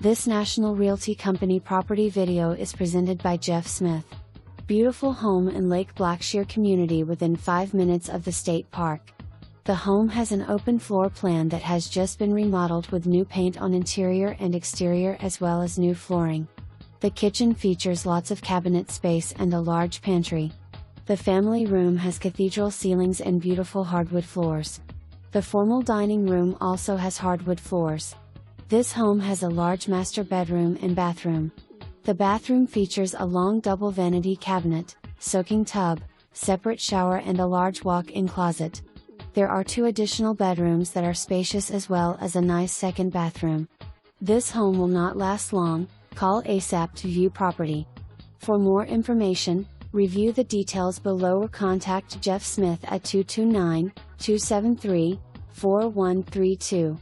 This National Realty Company property video is presented by Jeff Smith. Beautiful home in Lake Blackshear community within 5 minutes of the state park. The home has an open floor plan that has just been remodeled with new paint on interior and exterior as well as new flooring. The kitchen features lots of cabinet space and a large pantry. The family room has cathedral ceilings and beautiful hardwood floors. The formal dining room also has hardwood floors. This home has a large master bedroom and bathroom. The bathroom features a long double vanity cabinet, soaking tub, separate shower and a large walk-in closet. There are 2 additional bedrooms that are spacious as well as a nice second bathroom. This home will not last long. Call ASAP to view property. For more information, review the details below or contact Jeff Smith at 229-273-4132.